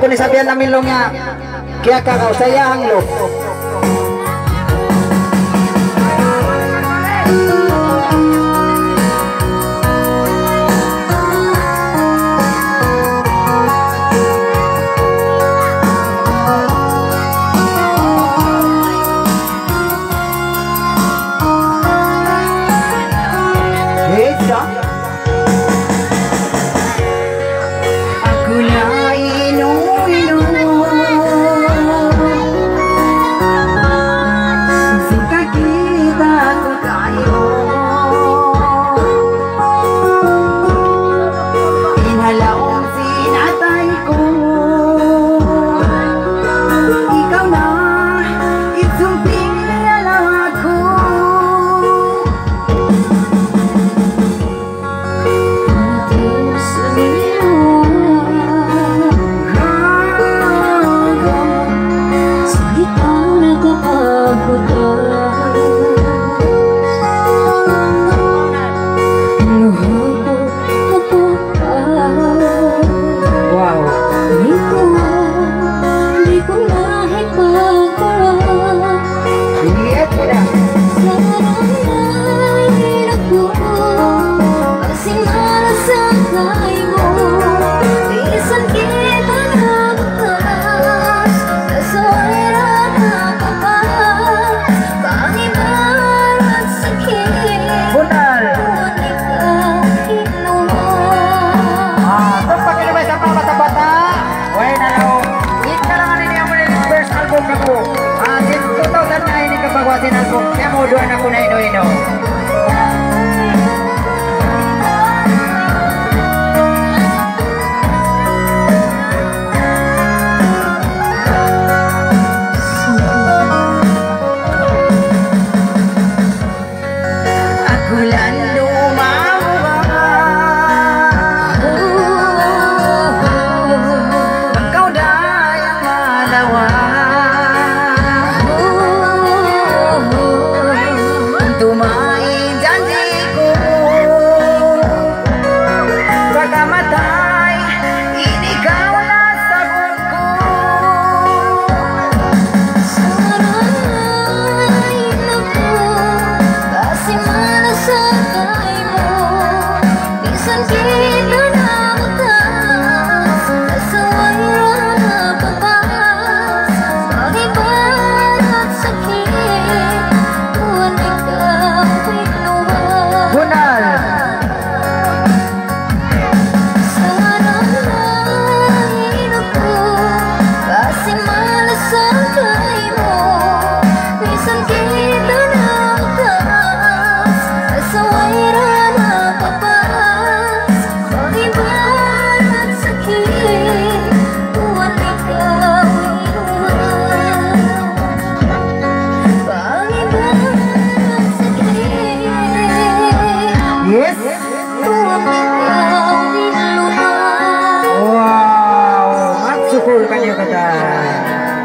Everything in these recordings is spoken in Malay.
Ako ni sabihan namin lo nga, kaya kakaw sayang lo. Saya mau doan aku na ino-ino. Aku lalu engkau dah yang menawan. Tumai janjiku bagamatay ini kaulah sabunku. Sarain aku kasih mana sakaimu. Bisan kita namutas sesuai rana papas. Bagi barat sakit tuan ikaw inuwan. Bunal. Sarain ako kasih mana sakaimu. Bisan kita namutas sesuai rana papas. Bagi barat sakit tuan ikaw inuwan. Bagi barat sakit Yes. tuan ikaw inuwan. Wow, matsukul kanyo kata.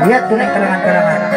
Lihat tunai kalangan-kalangan.